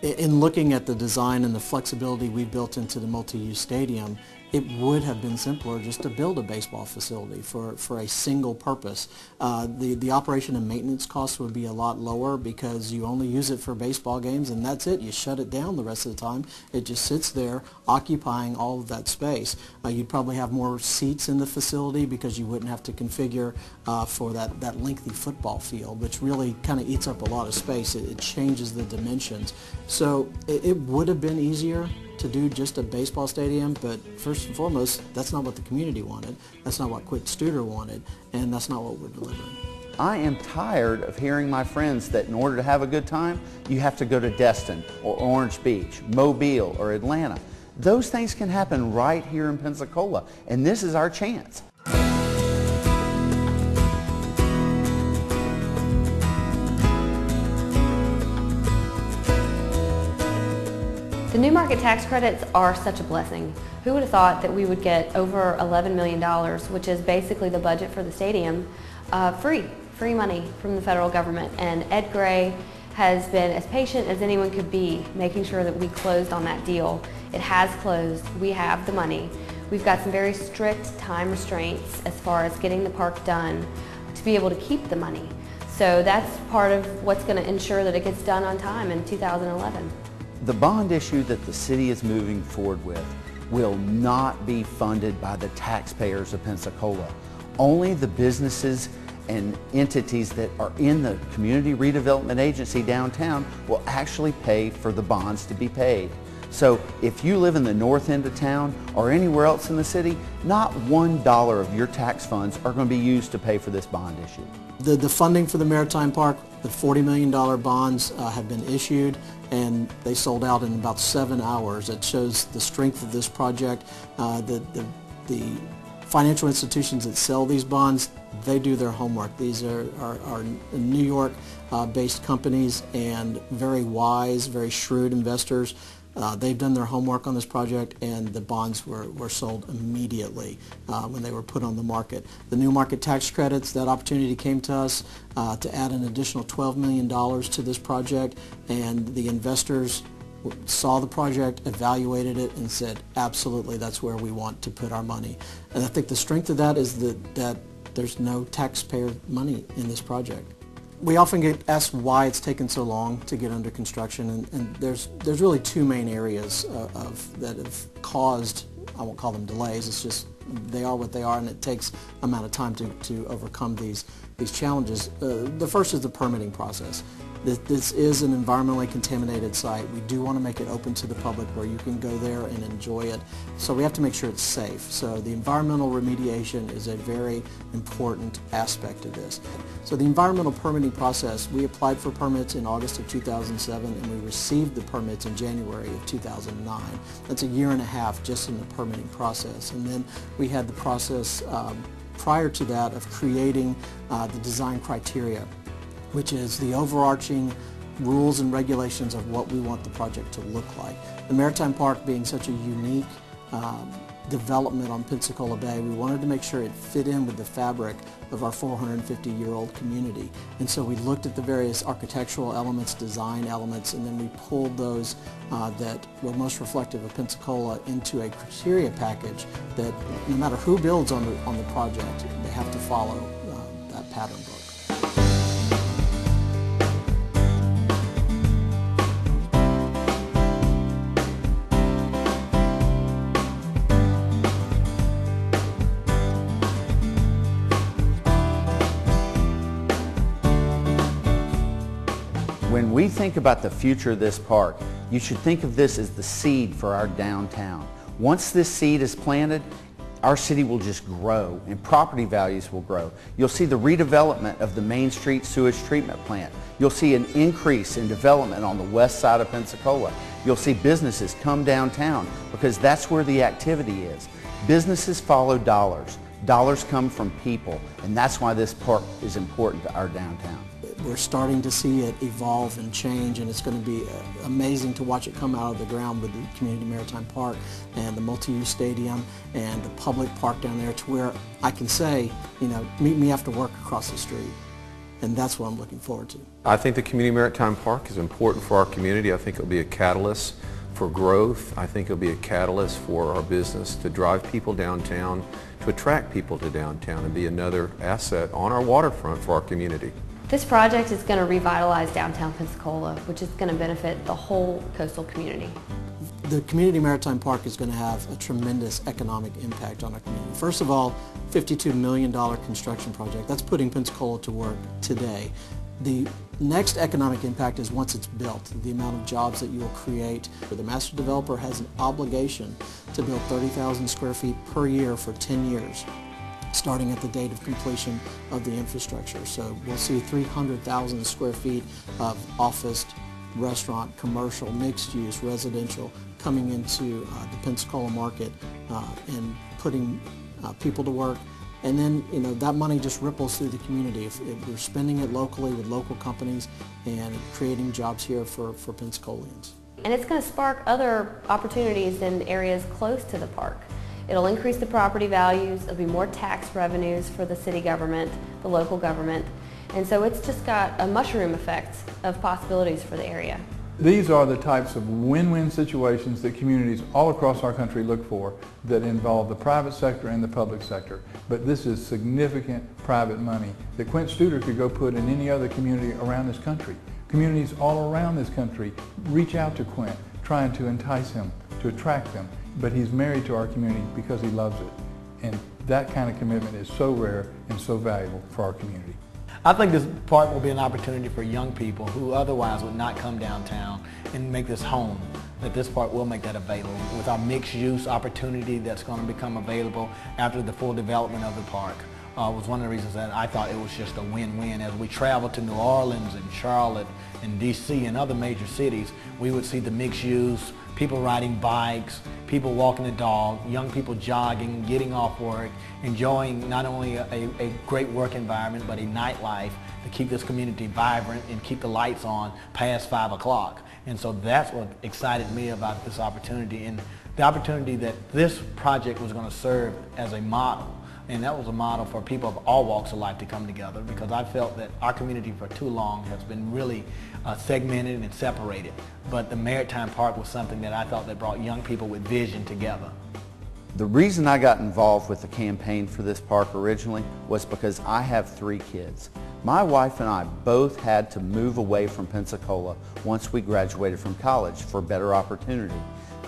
In looking at the design and the flexibility we built into the multi-use stadium, it would have been simpler just to build a baseball facility for a single purpose. The operation and maintenance costs would be a lot lower because you only use it for baseball games and that's it. You shut it down the rest of the time. It just sits there occupying all of that space. You'd probably have more seats in the facility because you wouldn't have to configure for that lengthy football field, which really kind of eats up a lot of space. It changes the dimensions. So it would have been easier to do just a baseball stadium, but first and foremost, that's not what the community wanted. That's not what Quick Studer wanted, and that's not what we're delivering. I am tired of hearing my friends that in order to have a good time, you have to go to Destin or Orange Beach, Mobile or Atlanta. Those things can happen right here in Pensacola, and this is our chance. The new market tax credits are such a blessing. Who would have thought that we would get over $11 million, which is basically the budget for the stadium, free money from the federal government. And Ed Gray has been as patient as anyone could be, making sure that we closed on that deal. It has closed. We have the money. We've got some very strict time restraints as far as getting the park done to be able to keep the money. So that's part of what's going to ensure that it gets done on time in 2011. The bond issue that the city is moving forward with will not be funded by the taxpayers of Pensacola. Only the businesses and entities that are in the Community Redevelopment Agency downtown will actually pay for the bonds to be paid. So if you live in the north end of town or anywhere else in the city, not $1 of your tax funds are going to be used to pay for this bond issue. The funding for the Maritime Park, the $40 million bonds have been issued and they sold out in about 7 hours. It shows the strength of this project. The financial institutions that sell these bonds, they do their homework. These are New York based companies and very wise, very shrewd investors. They've done their homework on this project and the bonds were sold immediately when they were put on the market. The new market tax credits, that opportunity came to us to add an additional $12 million to this project, and the investors saw the project, evaluated it, and said, absolutely, that's where we want to put our money. And I think the strength of that is that there's no taxpayer money in this project. We often get asked why it's taken so long to get under construction, and there's really two main areas that have caused, I won't call them delays, it's just they are what they are, and it takes amount of time to overcome these challenges. The first is the permitting process. This is an environmentally contaminated site. We do want to make it open to the public where you can go there and enjoy it. So we have to make sure it's safe. So the environmental remediation is a very important aspect of this. So the environmental permitting process, we applied for permits in August of 2007 and we received the permits in January of 2009. That's a year and a half just in the permitting process. And then we had the process prior to that of creating the design criteria, which is the overarching rules and regulations of what we want the project to look like. The Maritime Park being such a unique development on Pensacola Bay, we wanted to make sure it fit in with the fabric of our 450-year-old community. And so we looked at the various architectural elements, design elements, and then we pulled those that were most reflective of Pensacola into a criteria package that no matter who builds on the project, they have to follow that pattern book. When we think about the future of this park, you should think of this as the seed for our downtown. Once this seed is planted, our city will just grow and property values will grow. You'll see the redevelopment of the Main Street sewage treatment plant. You'll see an increase in development on the west side of Pensacola. You'll see businesses come downtown because that's where the activity is. Businesses follow dollars. Dollars come from people, and that's why this park is important to our downtown. We're starting to see it evolve and change, and it's going to be amazing to watch it come out of the ground with the Community Maritime Park and the multi-use stadium and the public park down there, to where I can say, you know, meet me after work across the street. and that's what I'm looking forward to. I think the Community Maritime Park is important for our community. I think it'll be a catalyst for growth. I think it'll be a catalyst for our business to drive people downtown, to attract people to downtown, and be another asset on our waterfront for our community. This project is going to revitalize downtown Pensacola, which is going to benefit the whole coastal community. The Community Maritime Park is going to have a tremendous economic impact on our community. First of all, $52 million construction project. That's putting Pensacola to work today. The next economic impact is once it's built, the amount of jobs that you will create. The master developer has an obligation to build 30,000 square feet per year for 10 years, starting at the date of completion of the infrastructure. So we'll see 300,000 square feet of office, restaurant, commercial, mixed use, residential coming into the Pensacola market and putting people to work. And then, that money just ripples through the community. If we're spending it locally with local companies and creating jobs here for Pensacolians. And it's going to spark other opportunities in areas close to the park. It'll increase the property values, there'll be more tax revenues for the city government, the local government, and so it's just got a mushroom effect of possibilities for the area. These are the types of win-win situations that communities all across our country look for that involve the private sector and the public sector. But this is significant private money that Quint Studer could go put in any other community around this country. Communities all around this country reach out to Quint, trying to entice him, to attract them. But he's married to our community because he loves it. And that kind of commitment is so rare and so valuable for our community. I think this park will be an opportunity for young people who otherwise would not come downtown and make this home, that this park will make that available. With our mixed use opportunity that's going to become available after the full development of the park was one of the reasons that I thought it was just a win-win. As we travel to New Orleans and Charlotte and DC and other major cities, we would see the mixed use, people riding bikes, people walking the dog, young people jogging, getting off work, enjoying not only a great work environment, but a nightlife to keep this community vibrant and keep the lights on past 5 o'clock. And so that's what excited me about this opportunity, and the opportunity that this project was going to serve as a model. And that was a model for people of all walks of life to come together, because I felt that our community for too long has been really segmented and separated. But the Maritime Park was something that I thought that brought young people with vision together. The reason I got involved with the campaign for this park originally was because I have 3 kids. My wife and I both had to move away from Pensacola once we graduated from college for better opportunity.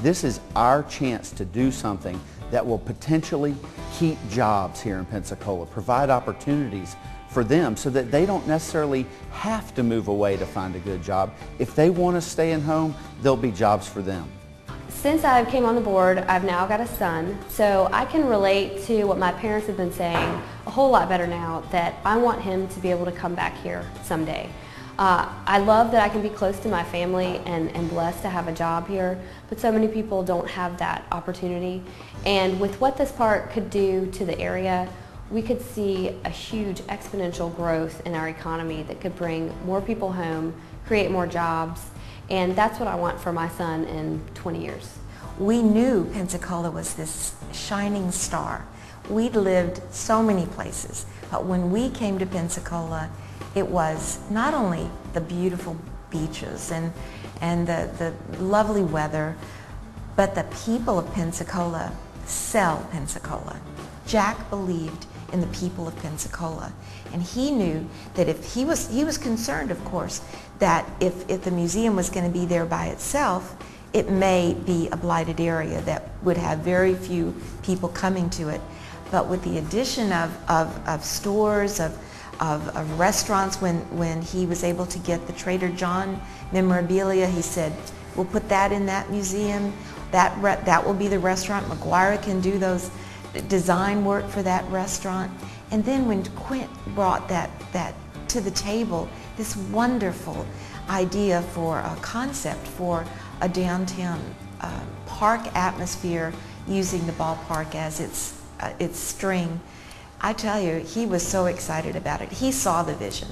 This is our chance to do something that will potentially keep jobs here in Pensacola, provide opportunities for them so that they don't necessarily have to move away to find a good job. If they want to stay in home, there'll be jobs for them. Since I came on the board, I've now got a son, so I can relate to what my parents have been saying a whole lot better now, that I want him to be able to come back here someday. I love that I can be close to my family and blessed to have a job here, but so many people don't have that opportunity. And with what this park could do to the area, we could see a huge exponential growth in our economy that could bring more people home, create more jobs, and that's what I want for my son in 20 years. We knew Pensacola was this shining star. We'd lived so many places, but when we came to Pensacola, it was not only the beautiful beaches and the lovely weather, but the people of Pensacola sell Pensacola. Jack believed in the people of Pensacola, and he knew that if he was concerned, of course, that if the museum was going to be there by itself, it may be a blighted area that would have very few people coming to it. But with the addition of stores, of restaurants, when he was able to get the Trader John memorabilia, he said, we'll put that in that museum. That will be the restaurant. McGuire can do those design work for that restaurant. And then when Quint brought that to the table, this wonderful idea for a concept for a downtown park atmosphere using the ballpark as its string, I tell you, he was so excited about it. He saw the vision.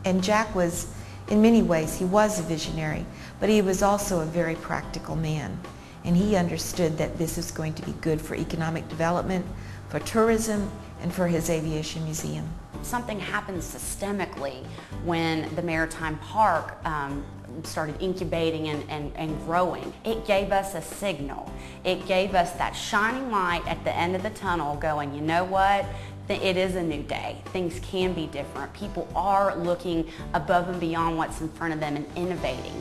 And Jack was, in many ways, he was a visionary, but he was also a very practical man. And he understood that this is going to be good for economic development, for tourism, and for his aviation museum. something happened systemically when the Maritime Park started incubating and growing. It gave us a signal. It gave us that shining light at the end of the tunnel going, you know what? It is a new day. Things can be different. People are looking above and beyond what's in front of them and innovating.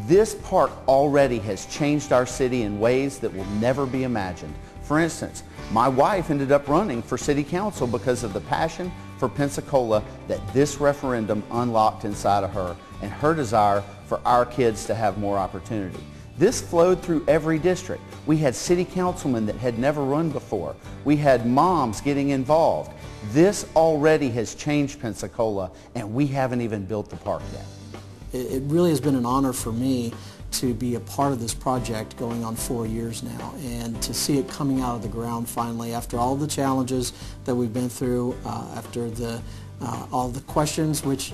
This park already has changed our city in ways that will never be imagined. For instance, my wife ended up running for city council because of the passion for Pensacola that this referendum unlocked inside of her and her desire for our kids to have more opportunity. This flowed through every district. We had city councilmen that had never run before. We had moms getting involved. This already has changed Pensacola, and we haven't even built the park yet. It really has been an honor for me to be a part of this project going on 4 years now, and to see it coming out of the ground finally after all the challenges that we've been through, after all the questions which,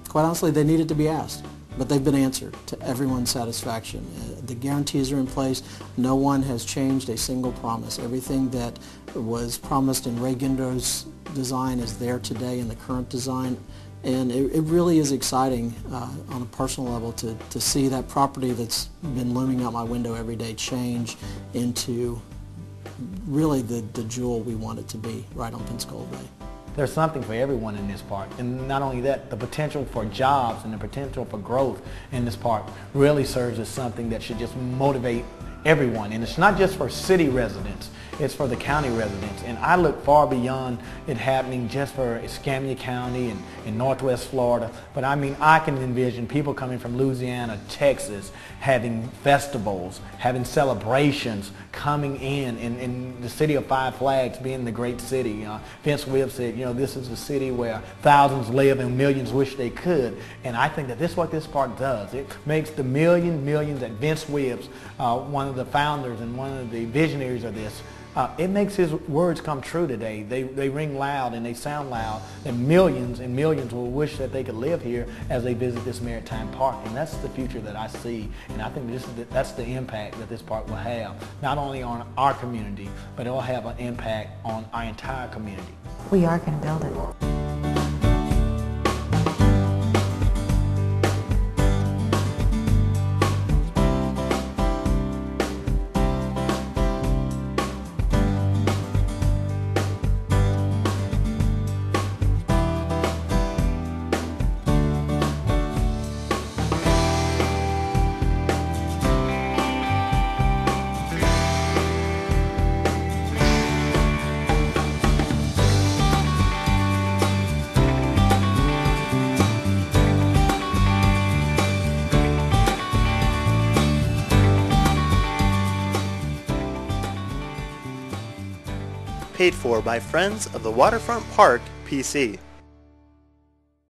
quite honestly, they needed to be asked. But they've been answered to everyone's satisfaction. The guarantees are in place. No one has changed a single promise. Everything that was promised in Ray Gindo's design is there today in the current design. And it really is exciting on a personal level to see that property that's been looming out my window every day change into really the jewel we want it to be right on Pensacola Bay. There's something for everyone in this park, and not only that, the potential for jobs and the potential for growth in this park really serves as something that should just motivate everyone. And it's not just for city residents, it's for the county residents. And I look far beyond it happening just for Escambia County and in Northwest Florida. But I mean, I can envision people coming from Louisiana, Texas, having festivals, having celebrations, coming in the city of Five Flags being the great city. Vince Webb said, you know, this is a city where thousands live and millions wish they could. And I think that this is what this park does. It makes the millions that Vince Webb's one of the founders and one of the visionaries of this, it makes his words come true today. They ring loud and they sound loud, and millions will wish that they could live here as they visit this Maritime Park. And that's the future that I see, and I think that's the impact that this park will have, not only on our community, but it will have an impact on our entire community. We are going to build it. Paid for by Friends of the Waterfront Park, PC.